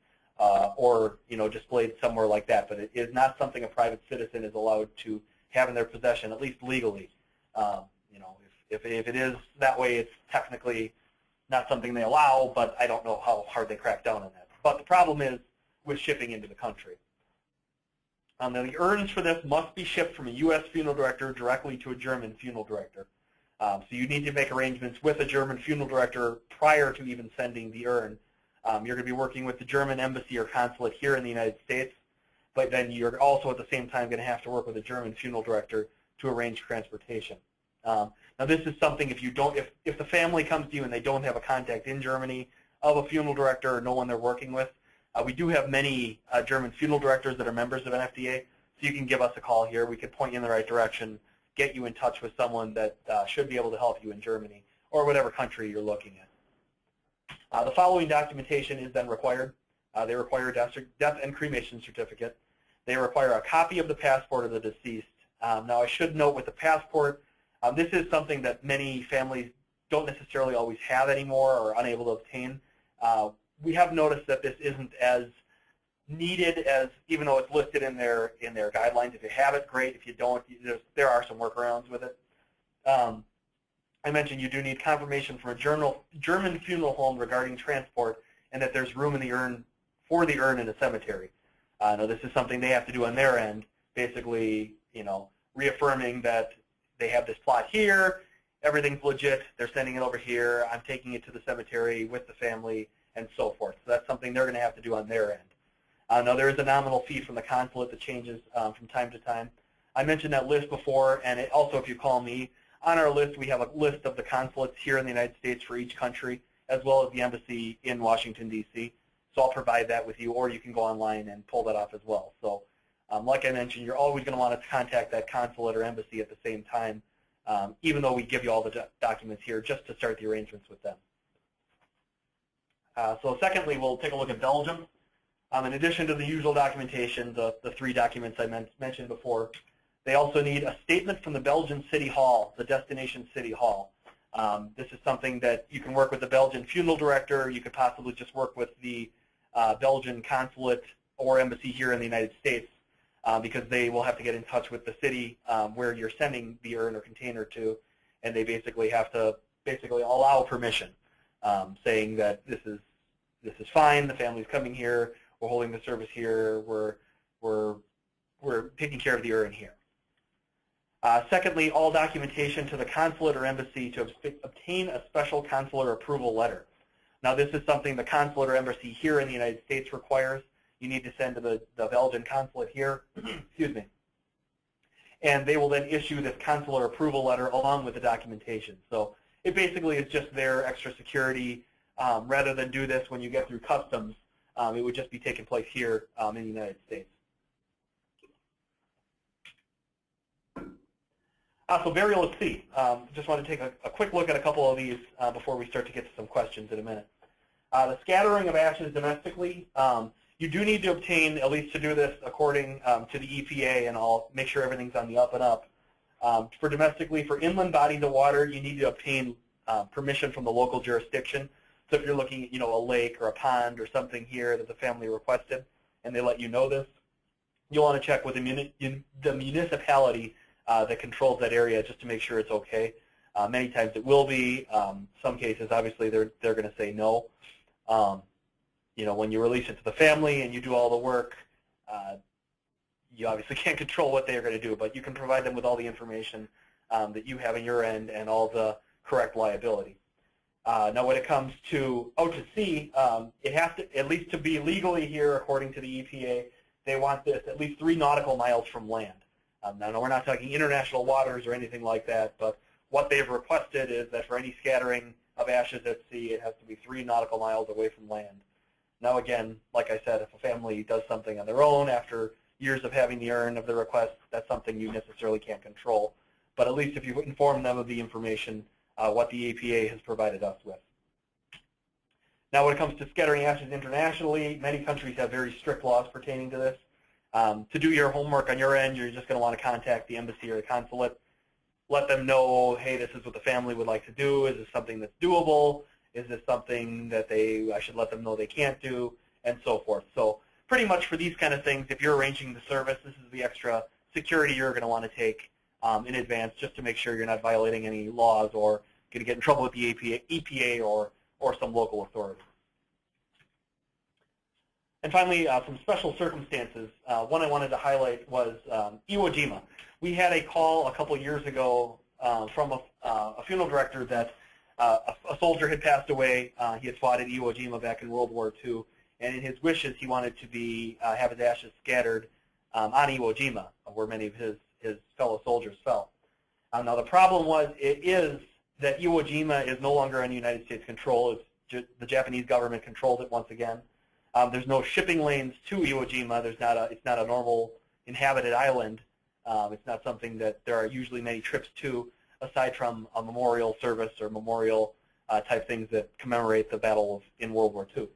or, you know, displayed somewhere like that. But it is not something a private citizen is allowed to have in their possession, at least legally. You know, if it is that way, it's technically not something they allow, but I don't know how hard they crack down on that. But the problem is with shipping into the country. Now, the urns for this must be shipped from a U.S. funeral director directly to a German funeral director. So you need to make arrangements with a German funeral director prior to even sending the urn. You're going to be working with the German embassy or consulate here in the United States, but then you're also at the same time going to have to work with a German funeral director to arrange transportation. Now, this is something if the family comes to you and they don't have a contact in Germany of a funeral director or no one they're working with, we do have many German funeral directors that are members of NFDA, so you can give us a call here. We can point you in the right direction, get you in touch with someone that should be able to help you in Germany or whatever country you're looking at. The following documentation is then required. They require a death and cremation certificate. They require a copy of the passport of the deceased. Now, I should note with the passport, this is something that many families don't necessarily always have anymore or are unable to obtain. We have noticed that this isn't as needed as, even though it's listed in their guidelines. If you have it, great. If you don't, there are some workarounds with it. I mentioned you do need confirmation from a German funeral home regarding transport and that there's room in the urn for the urn in the cemetery. Now, this is something they have to do on their end, basically, you know, reaffirming that they have this plot here, everything's legit, they're sending it over here, I'm taking it to the cemetery with the family, and so forth. So that's something they're going to have to do on their end. Now, there is a nominal fee from the consulate that changes from time to time. I mentioned that list before, and also if you call me, on our list we have a list of the consulates here in the United States for each country, as well as the embassy in Washington, D.C. So I'll provide that with you, or you can go online and pull that off as well. So like I mentioned, you're always going to want to contact that consulate or embassy at the same time, even though we give you all the documents here just to start the arrangements with them. So secondly, we'll take a look at Belgium. In addition to the usual documentation, the three documents I mentioned before, they also need a statement from the Belgian City Hall, the destination City Hall. This is something that you can work with the Belgian funeral director. You could possibly just work with the Belgian consulate or embassy here in the United States because they will have to get in touch with the city where you're sending the urn or container to, and they basically have to allow permission, saying that this is fine, the family's coming here, we're holding the service here, we're taking care of the urn here. Secondly, all documentation to the consulate or embassy to obtain a special consular approval letter. Now, this is something the consulate or embassy here in the United States requires. You need to send to the Belgian consulate here, excuse me, and they will then issue this consular approval letter along with the documentation. So it basically is just their extra security. Rather than do this when you get through customs, it would just be taking place here in the United States. So burial at sea. Just want to take a quick look at a couple of these before we start to get to some questions in a minute. The scattering of ashes domestically, you do need to obtain, at least to do this according to the EPA, and I'll make sure everything's on the up and up, For domestically, for inland bodies of water, you need to obtain permission from the local jurisdiction. So if you're looking at, a lake or a pond or something here that the family requested, and they let you know this, you'll want to check with the municipality that controls that area just to make sure it's okay. Many times it will be. Some cases, obviously, they're going to say no. When you release it to the family and you do all the work, you obviously can't control what they're going to do, but you can provide them with all the information that you have in your end and all the correct liability. Now, when it comes to out to sea, it has to, at least to be legally here, according to the EPA, they want this at least 3 nautical miles from land. Now, we're not talking international waters or anything like that, but what they've requested is that for any scattering of ashes at sea, it has to be 3 nautical miles away from land. Now, again, like I said, if a family does something on their own after years of having the urn of the request, that's something you necessarily can't control. But at least if you inform them of the information, what the EPA has provided us with. Now, when it comes to scattering ashes internationally, many countries have very strict laws pertaining to this. To do your homework on your end, you're just going to want to contact the embassy or the consulate. Let them know, hey, this is what the family would like to do. Is this something that's doable? Is this something that I should let them know they can't do? And so forth. So pretty much for these kind of things, if you're arranging the service, this is the extra security you're going to want to take in advance just to make sure you're not violating any laws or going to get in trouble with the EPA or some local authority. And finally, some special circumstances. One I wanted to highlight was Iwo Jima. We had a call a couple years ago from a funeral director that a soldier had passed away. He had fought at Iwo Jima back in World War II, and in his wishes, he wanted to have his ashes scattered on Iwo Jima, where many of his fellow soldiers fell. Now, the problem is that Iwo Jima is no longer under United States control. The Japanese government controls it once again. There's no shipping lanes to Iwo Jima. It's not a normal inhabited island. It's not something that there are usually many trips to, aside from a memorial service or memorial type things that commemorate the battle in World War II.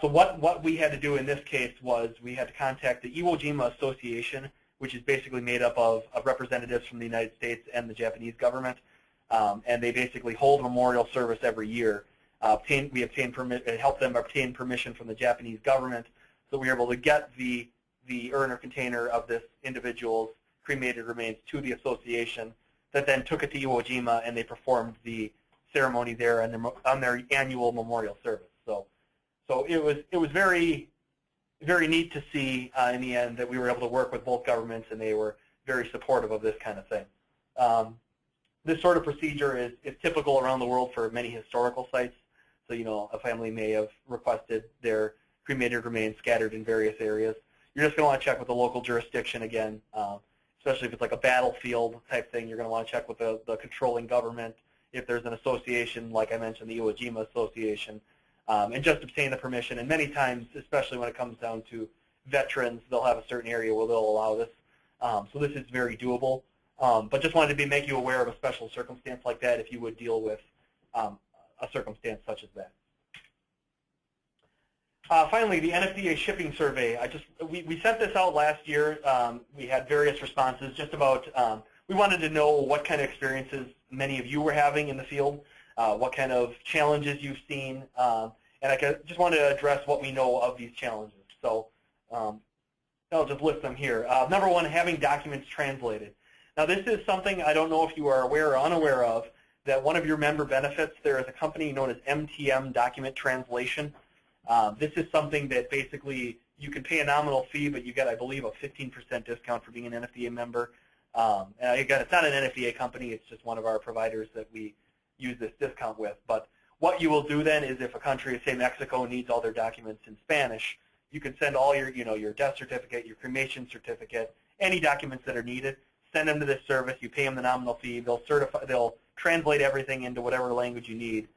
So what we had to do in this case was we had to contact the Iwo Jima Association, which is basically made up of representatives from the United States and the Japanese government, and they basically hold a memorial service every year. It helped them obtain permission from the Japanese government, so we were able to get the urn or container of this individual's cremated remains to the association, that then took it to Iwo Jima, and they performed the ceremony there on their annual memorial service. So it was very, very neat to see in the end that we were able to work with both governments, and they were very supportive of this kind of thing. This sort of procedure is typical around the world for many historical sites. So, a family may have requested their cremated remains scattered in various areas. You're just going to want to check with the local jurisdiction again, especially if it's like a battlefield type thing. You're going to want to check with the controlling government. If there's an association, like I mentioned, the Iwo Jima Association, and just obtain the permission. And many times, especially when it comes down to veterans, they'll have a certain area where they'll allow this. So this is very doable. But just wanted to make you aware of a special circumstance like that if you would deal with a circumstance such as that. Finally, the NFDA shipping survey. We sent this out last year. We had various responses just about, we wanted to know what kind of experiences many of you were having in the field, what kind of challenges you've seen, and I just wanted to address what we know of these challenges. So I'll just list them here. Number one, having documents translated. Now, this is something I don't know if you are aware or unaware of, that one of your member benefits, there is a company known as MTM Document Translation. This is something that basically you can pay a nominal fee, but you get, I believe, a 15% discount for being an NFDA member. And again, it's not an NFDA company. It's just one of our providers that we use this discount with. But what you will do then is if a country, say Mexico, needs all their documents in Spanish, you can send all your, your death certificate, your cremation certificate, any documents that are needed, send them to this service. You pay them the nominal fee. They'll translate everything into whatever language you need,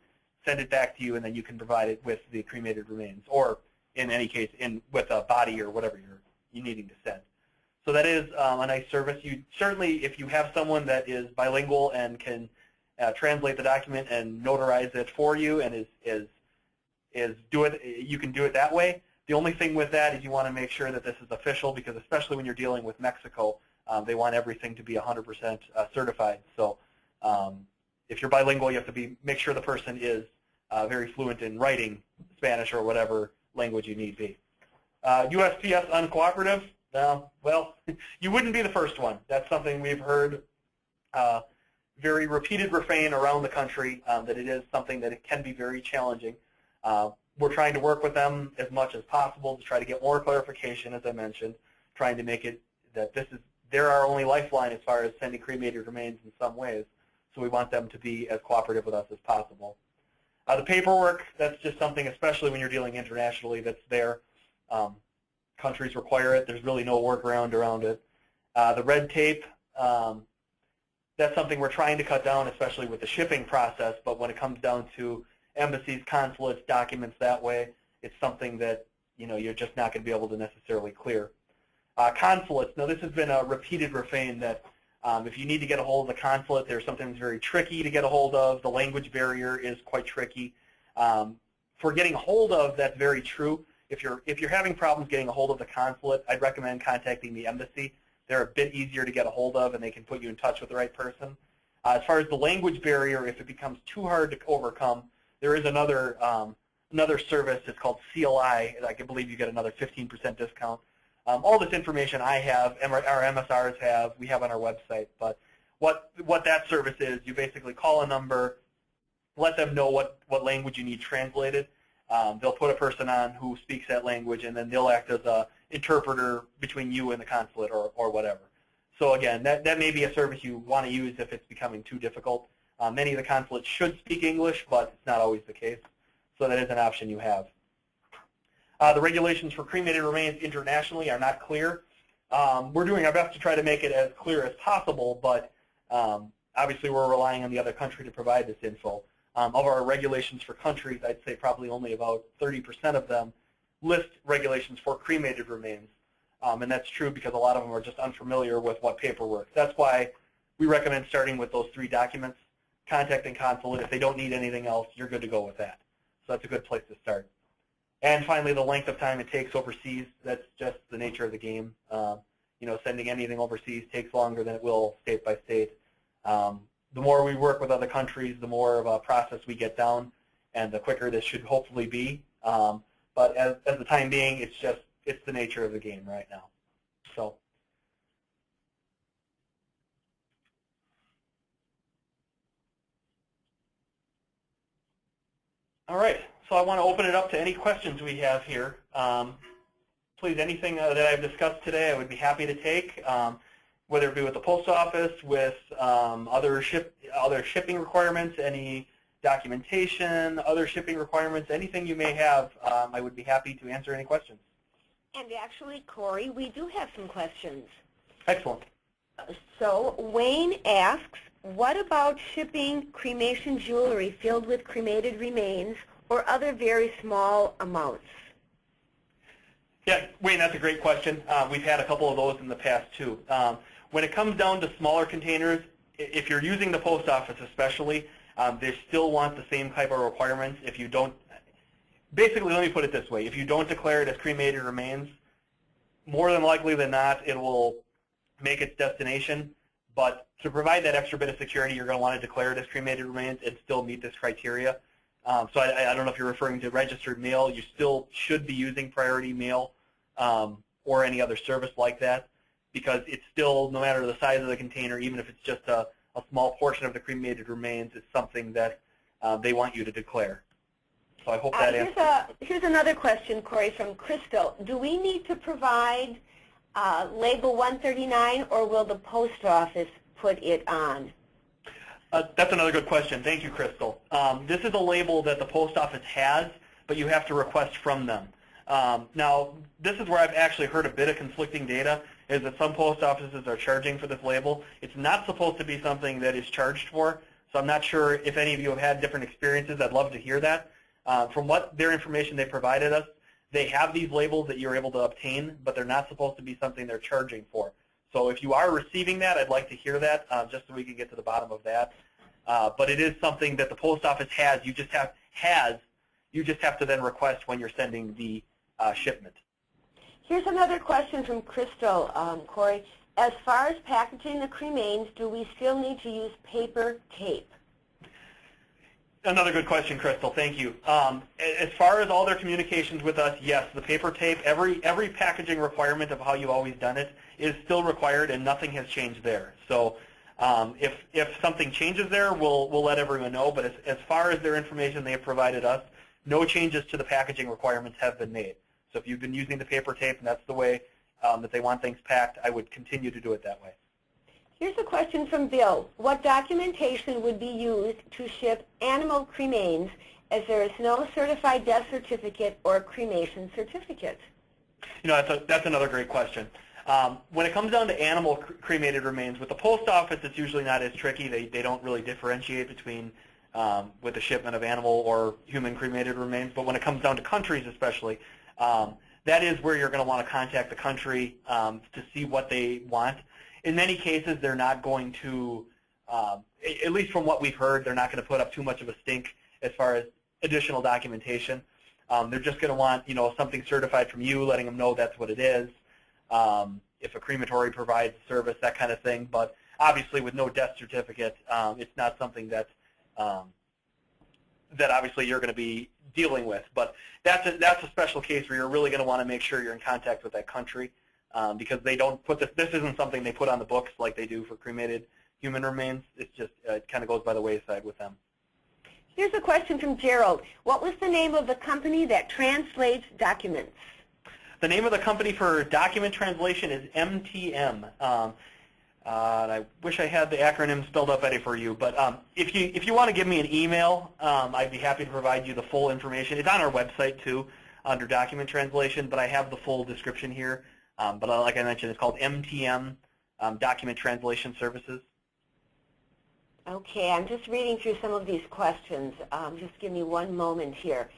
send it back to you, and then you can provide it with the cremated remains, or in any case, with a body or whatever you're needing to send. So that is a nice service. You certainly, if you have someone that is bilingual and can translate the document and notarize it for you, and you can do it that way. The only thing with that is you want to make sure that this is official, because especially when you're dealing with Mexico, They want everything to be 100% certified. So if you're bilingual, you have to make sure the person is very fluent in writing Spanish or whatever language you need be. USPS uncooperative, well, you wouldn't be the first one. That's something we've heard very repeated refrain around the country, that it is something that it can be very challenging. We're trying to work with them as much as possible to try to get more clarification, as I mentioned, trying to make it that they're our only lifeline as far as sending cremated remains in some ways. So we want them to be as cooperative with us as possible. The paperwork, that's just something, especially when you're dealing internationally, that's there. Countries require it. There's really no workaround around it. The red tape, that's something we're trying to cut down, especially with the shipping process, but when it comes down to embassies, consulates, documents that way, it's something that you're just not going to be able to necessarily clear. Consulates, now this has been a repeated refrain that if you need to get a hold of the consulate, they're sometimes very tricky to get a hold of. The language barrier is quite tricky. For getting a hold of, that's very true. If you're having problems getting a hold of the consulate, I'd recommend contacting the embassy. They're a bit easier to get a hold of, and they can put you in touch with the right person. As far as the language barrier, if it becomes too hard to overcome, there is another service. It's called CLI. I can believe you get another 15% discount. All this information I have, our MSRs have, we have on our website. But what that service is, you basically call a number, let them know what language you need translated. They'll put a person on who speaks that language, and then they'll act as an interpreter between you and the consulate or whatever. So again, that may be a service you want to use if it's becoming too difficult. Many of the consulates should speak English, but it's not always the case. So that is an option you have. The regulations for cremated remains internationally are not clear. We're doing our best to try to make it as clear as possible, but obviously we're relying on the other country to provide this info. Of our regulations for countries, I'd say probably only about 30% of them list regulations for cremated remains. And that's true because a lot of them are just unfamiliar with what paperwork. That's why we recommend starting with those 3 documents, contacting consulate. If they don't need anything else, you're good to go with that. So that's a good place to start. And finally, the length of time it takes overseas, that's just the nature of the game. Sending anything overseas takes longer than it will state by state. The more we work with other countries, the more of a process we get down, and the quicker this should hopefully be. But as the time being, it's the nature of the game right now. So. All right, so I want to open it up to any questions we have here. Please, anything that I've discussed today, I would be happy to take, whether it be with the post office, with other shipping requirements, any documentation, other shipping requirements, anything you may have, I would be happy to answer any questions. And actually, Corey, we do have some questions. Excellent. So Wayne asks, what about shipping cremation jewelry filled with cremated remains or other very small amounts? Yeah, Wayne, that's a great question. We've had a couple of those in the past, too. When it comes down to smaller containers, if you're using the post office especially, they still want the same type of requirements. If you don't, basically, let me put it this way. If you don't declare it as cremated remains, more than likely than not, it will make its destination. But to provide that extra bit of security, you're going to want to declare it as cremated remains and still meet this criteria. So I don't know if you're referring to registered mail. You still should be using priority mail or any other service like that, because it's still, no matter the size of the container, even if it's just a small portion of the cremated remains, it's something that they want you to declare. So I hope that answers. Here's another question, Corey, from Crystal. Do we need to provide label 139, or will the post office put it on? That's another good question. Thank you, Crystal. This is a label that the post office has, but you have to request from them. Now, this is where I've actually heard a bit of conflicting data, is that some post offices are charging for this label. It's not supposed to be something that is charged for, so I'm not sure if any of you have had different experiences. I'd love to hear that. From what their information they provided us, they have these labels that you're able to obtain, but they're not supposed to be something they're charging for. So if you are receiving that, I'd like to hear that, just so we can get to the bottom of that. But it is something that the post office has. You just have to then request when you're sending the shipment. Here's another question from Crystal, Corey. As far as packaging the cremains, do we still need to use paper tape? Another good question, Crystal. Thank you. As far as all their communications with us, yes, the paper tape, every packaging requirement of how you've always done it is still required, and nothing has changed there. So if something changes there, we'll let everyone know. But as far as their information they have provided us, no changes to the packaging requirements have been made. So if you've been using the paper tape and that's the way that they want things packed, I would continue to do it that way. Here's a question from Bill. What documentation would be used to ship animal cremains, as there is no certified death certificate or cremation certificate? You know, that's another great question. When it comes down to animal cremated remains, with the post office, it's usually not as tricky. They don't really differentiate between with the shipment of animal or human cremated remains. But when it comes down to countries especially, that is where you're going to want to contact the country to see what they want. In many cases, they're not going to, at least from what we've heard, they're not going to put up too much of a stink as far as additional documentation. They're just going to want, you know, something certified from you, letting them know that's what it is. If a crematory provides service, that kind of thing. But obviously, with no death certificate, it's not something that that obviously you're going to be dealing with. But that's a special case where you're really going to want to make sure you're in contact with that country. Because they don't put this isn't something they put on the books like they do for cremated human remains. It's just, it kind of goes by the wayside with them. Here's a question from Gerald. What was the name of the company that translates documents? The name of the company for document translation is MTM. And I wish I had the acronym spelled up ready for you, but if you want to give me an email, I'd be happy to provide you the full information. It's on our website too, under document translation, but I have the full description here. But like I mentioned, it's called MTM, Document Translation Services. Okay, I'm just reading through some of these questions. Just give me one moment here.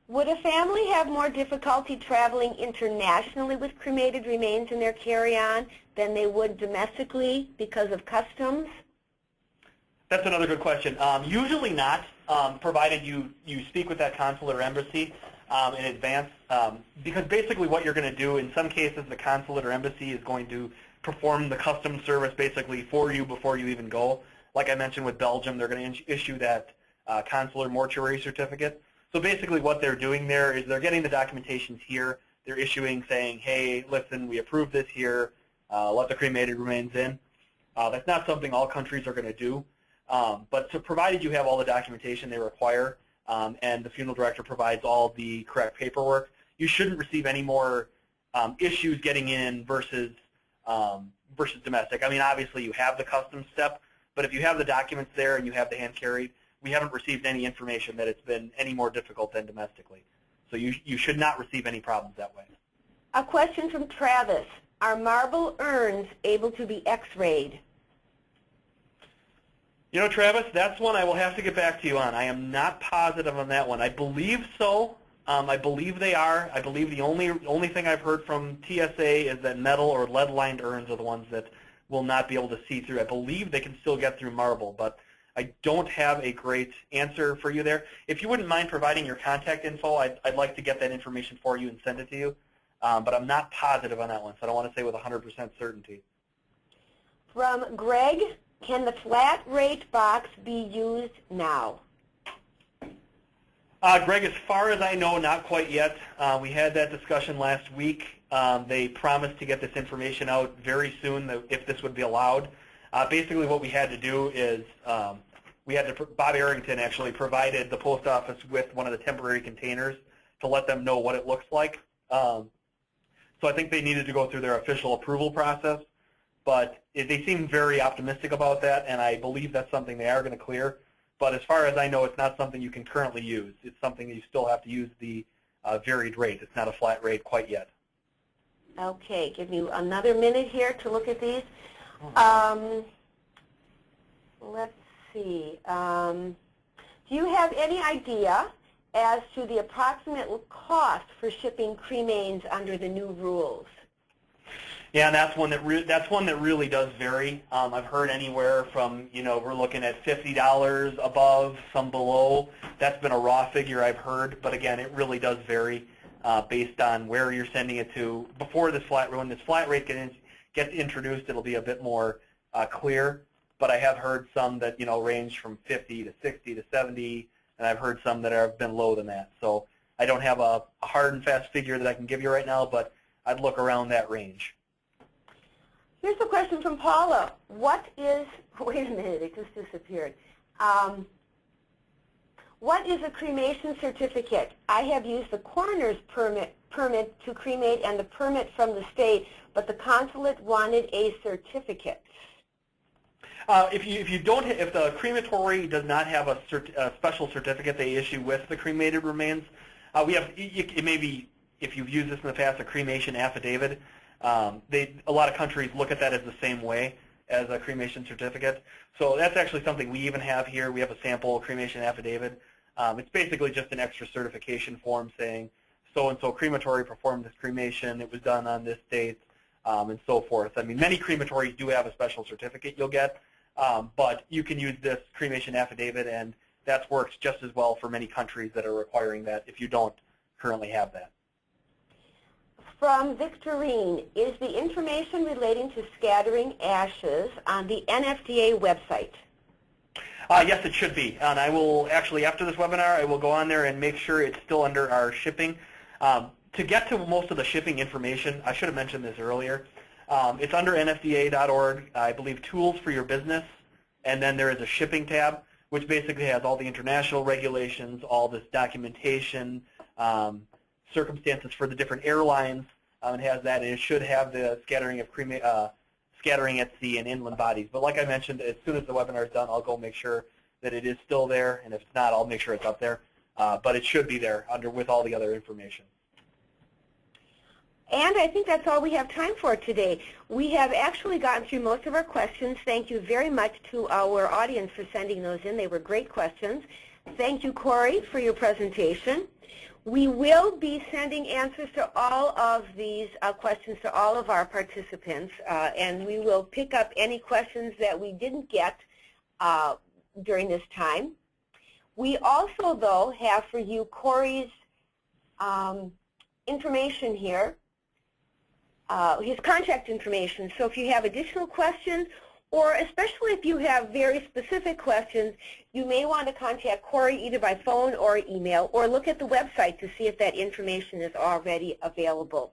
Would a family have more difficulty traveling internationally with cremated remains in their carry-on than they would domestically because of customs? That's another good question. Usually not, provided you speak with that consulate or embassy in advance, because basically what you're going to do, in some cases the consulate or embassy is going to perform the customs service basically for you before you even go. Like I mentioned with Belgium, they're going to issue that consular mortuary certificate. So basically what they're doing there is they're getting the documentations here. They're issuing saying, hey, listen, we approve this here. Let the cremated remains in. That's not something all countries are going to do. But so provided you have all the documentation they require and the funeral director provides all the correct paperwork, you shouldn't receive any more issues getting in versus domestic. I mean, obviously you have the customs step, but if you have the documents there and you have the hand carried, we haven't received any information that it's been any more difficult than domestically. So you should not receive any problems that way. A question from Travis. Are marble urns able to be x-rayed? You know, Travis, that's one I will have to get back to you on. I am not positive on that one. I believe so. I believe they are. I believe the only thing I've heard from TSA is that metal or lead-lined urns are the ones that will not be able to see through. I believe they can still get through marble, but I don't have a great answer for you there. If you wouldn't mind providing your contact info, I'd like to get that information for you and send it to you. But I'm not positive on that one, so I don't want to say with 100% certainty. From Greg, can the flat rate box be used now? Greg, as far as I know, not quite yet. We had that discussion last week. They promised to get this information out very soon if this would be allowed. Basically what we had to do is Bob Arrington actually provided the post office with one of the temporary containers to let them know what it looks like. So I think they needed to go through their official approval process, but they seem very optimistic about that, and I believe that's something they are going to clear. But as far as I know, it's not something you can currently use. It's something that you still have to use the varied rate. It's not a flat rate quite yet. Okay, give me another minute here to look at these. Let's see. Do you have any idea as to the approximate cost for shipping cremains under the new rules? Yeah, and that's one that really does vary. I've heard anywhere from, you know, we're looking at $50 above, some below. That's been a raw figure I've heard, but again, it really does vary. based on where you're sending it to. Before this when this flat rate gets introduced, it'll be a bit more clear. But I have heard some that range from 50 to 60 to 70, and I've heard some that have been lower than that. So I don't have a hard and fast figure that I can give you right now, but I'd look around that range. Here's a question from Paula. What is, wait a minute, it just disappeared. What is a cremation certificate? I have used the coroner's permit to cremate and the permit from the state, but the consulate wanted a certificate. If the crematory does not have a special certificate they issue with the cremated remains, it may be, if you've used this in the past, a cremation affidavit. A lot of countries look at that as the same way as a cremation certificate. So that's actually something we even have here. We have a sample cremation affidavit. It's basically just an extra certification form saying so-and-so crematory performed this cremation, it was done on this date, and so forth. I mean, many crematories do have a special certificate you'll get, but you can use this cremation affidavit, and that works just as well for many countries that are requiring that if you don't currently have that. From Victorine, is the information relating to scattering ashes on the NFDA website? Yes, it should be. And I will actually, after this webinar, I will go on there and make sure it's still under our shipping. To get to most of the shipping information, I should have mentioned this earlier, it's under NFDA.org, I believe Tools for Your Business, and then there is a shipping tab, which basically has all the international regulations, all this documentation, circumstances for the different airlines. It has that, and it should have the scattering of scattering at sea and inland bodies. But like I mentioned, as soon as the webinar is done, I'll go make sure that it is still there, and if it's not, I'll make sure it's up there. But it should be there with all the other information. And I think that's all we have time for today. We have actually gotten through most of our questions. Thank you very much to our audience for sending those in. They were great questions. Thank you, Corey, for your presentation. We will be sending answers to all of these questions to all of our participants, and we will pick up any questions that we didn't get during this time. We also, though, have for you Corey's information here, his contact information. So if you have additional questions, or especially if you have very specific questions, you may want to contact Corey either by phone or email, or look at the website to see if that information is already available.